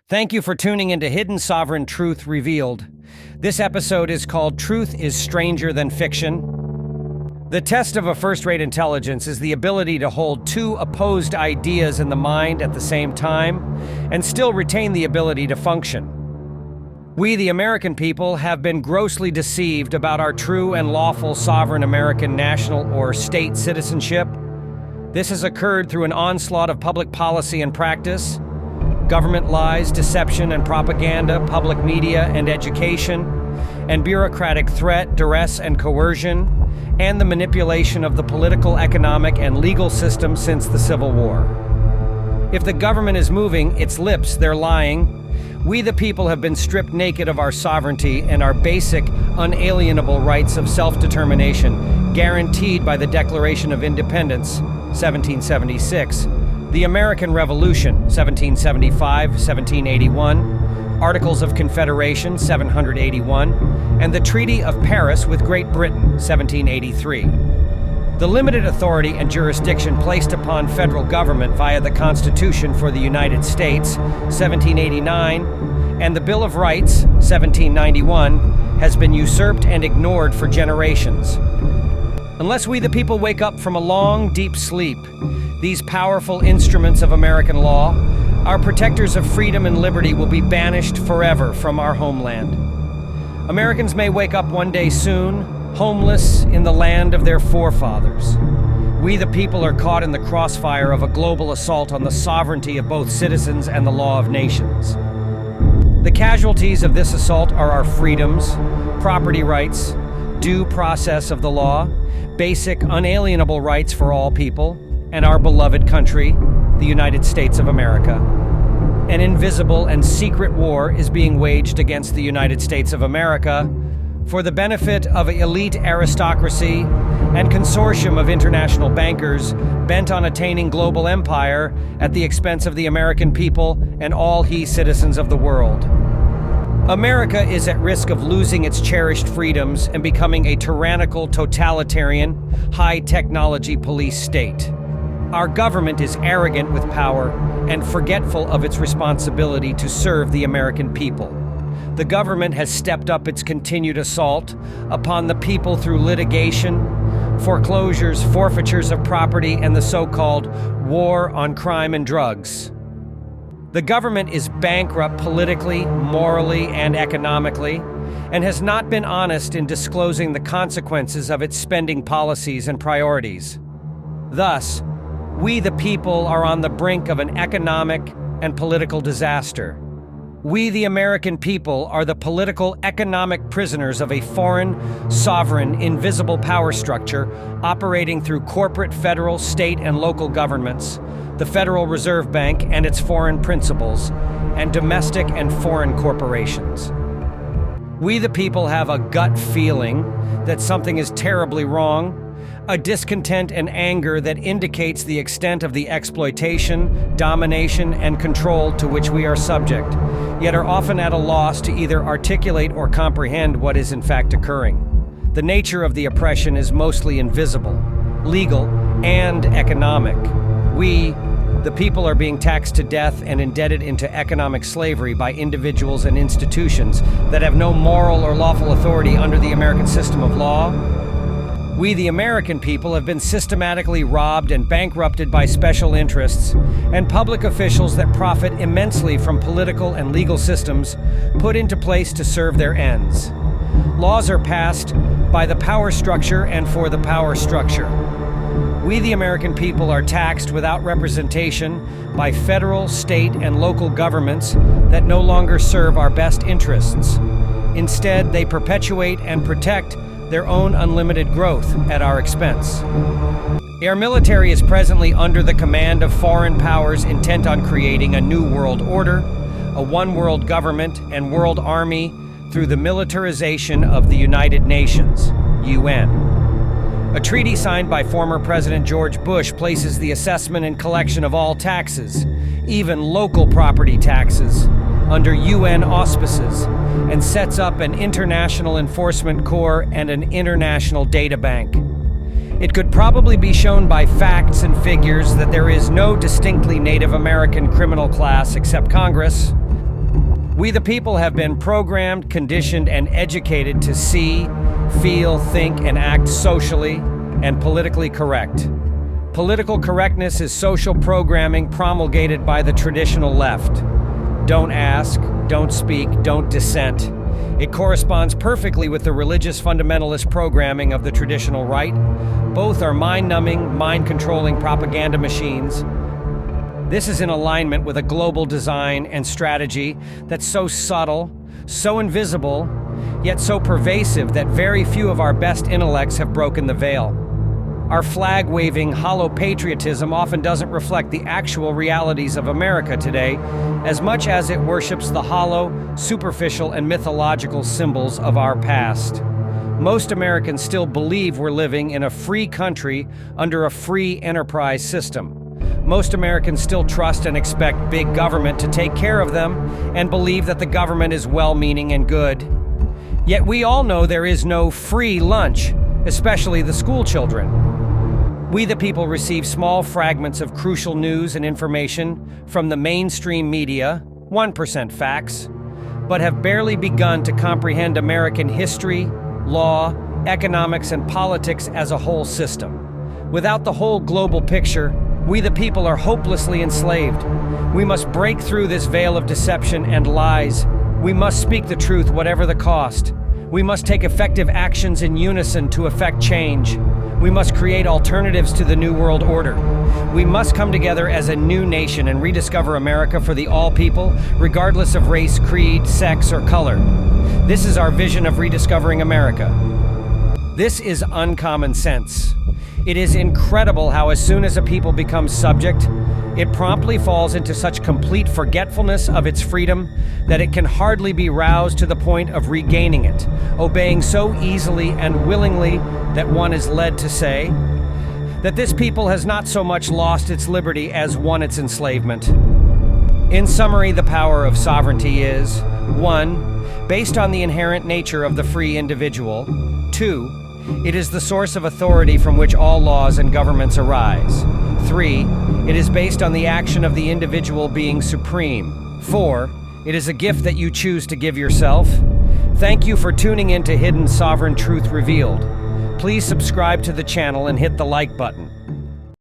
Thank you for tuning into Hidden Sovereign Truth Revealed. This episode is called Truth is Stranger Than Fiction. The test of a first-rate intelligence is the ability to hold two opposed ideas in the mind at the same time and still retain the ability to function. We, the American people, have been grossly deceived about our true and lawful sovereign American national or state citizenship. This has occurred through an onslaught of public policy and practice, government lies, deception and propaganda, public media and education, and bureaucratic threat, duress and coercion, and the manipulation of the political, economic, and legal system since the Civil War. If the government is moving its lips, they're lying. We the people have been stripped naked of our sovereignty and our basic, unalienable rights of self-determination, guaranteed by the Declaration of Independence, 1776, the American Revolution, 1775-1781, Articles of Confederation, 781, and the Treaty of Paris with Great Britain, 1783. The limited authority and jurisdiction placed upon federal government via the Constitution for the United States, 1789, and the Bill of Rights, 1791, has been usurped and ignored for generations. Unless we the people wake up from a long, deep sleep, these powerful instruments of American law, our protectors of freedom and liberty, will be banished forever from our homeland. Americans may wake up one day soon, homeless in the land of their forefathers. We the people are caught in the crossfire of a global assault on the sovereignty of both citizens and the law of nations. The casualties of this assault are our freedoms, property rights, due process of the law, basic unalienable rights for all people, and our beloved country, the United States of America. An invisible and secret war is being waged against the United States of America for the benefit of an elite aristocracy and consortium of international bankers bent on attaining global empire at the expense of the American people and all citizens of the world. America is at risk of losing its cherished freedoms and becoming a tyrannical, totalitarian, high-technology police state. Our government is arrogant with power and forgetful of its responsibility to serve the American people. The government has stepped up its continued assault upon the people through litigation, foreclosures, forfeitures of property, and the so-called war on crime and drugs. The government is bankrupt politically, morally, and economically, and has not been honest in disclosing the consequences of its spending policies and priorities. Thus, we the people are on the brink of an economic and political disaster. We the American people are the political economic prisoners of a foreign, sovereign, invisible power structure operating through corporate federal, state, and local governments, the Federal Reserve Bank and its foreign principals, and domestic and foreign corporations. We the people have a gut feeling that something is terribly wrong, a discontent and anger that indicates the extent of the exploitation, domination, and control to which we are subject, yet are often at a loss to either articulate or comprehend what is in fact occurring. The nature of the oppression is mostly invisible, legal, and economic. We, the people, are being taxed to death and indebted into economic slavery by individuals and institutions that have no moral or lawful authority under the American system of law. We, the American people, have been systematically robbed and bankrupted by special interests and public officials that profit immensely from political and legal systems put into place to serve their ends. Laws are passed by the power structure and for the power structure. We, the American people, are taxed without representation by federal, state, and local governments that no longer serve our best interests. Instead, they perpetuate and protect their own unlimited growth at our expense. Our military is presently under the command of foreign powers intent on creating a new world order, a one-world government and world army through the militarization of the United Nations, UN. A treaty signed by former President George Bush places the assessment and collection of all taxes, even local property taxes, under UN auspices, and sets up an international enforcement corps and an international data bank. It could probably be shown by facts and figures that there is no distinctly Native American criminal class except Congress, We the people have been programmed, conditioned, and educated to see, feel, think, and act socially and politically correct. Political correctness is social programming promulgated by the traditional left. Don't ask, don't speak, don't dissent. It corresponds perfectly with the religious fundamentalist programming of the traditional right. Both are mind-numbing, mind-controlling propaganda machines. This is in alignment with a global design and strategy that's so subtle, so invisible, yet so pervasive that very few of our best intellects have broken the veil. Our flag-waving, hollow patriotism often doesn't reflect the actual realities of America today, as much as it worships the hollow, superficial, and mythological symbols of our past. Most Americans still believe we're living in a free country under a free enterprise system. Most Americans still trust and expect big government to take care of them and believe that the government is well-meaning and good. Yet we all know there is no free lunch, especially the school children. We the people receive small fragments of crucial news and information from the mainstream media, 1% facts, but have barely begun to comprehend American history, law, economics, and politics as a whole system. Without the whole global picture, we the people are hopelessly enslaved. We must break through this veil of deception and lies. We must speak the truth whatever the cost. We must take effective actions in unison to effect change. We must create alternatives to the New World Order. We must come together as a new nation and rediscover America for the all people, regardless of race, creed, sex, or color. This is our vision of rediscovering America. This is uncommon sense. It is incredible how as soon as a people becomes subject, it promptly falls into such complete forgetfulness of its freedom that it can hardly be roused to the point of regaining it, obeying so easily and willingly that one is led to say that this people has not so much lost its liberty as won its enslavement. In summary, the power of sovereignty is 1. Based on the inherent nature of the free individual. 2. It is the source of authority from which all laws and governments arise. 3. It is based on the action of the individual being supreme. 4. It is a gift that you choose to give yourself. Thank you for tuning in to Hidden Sovereign Truth Revealed. Please subscribe to the channel and hit the like button.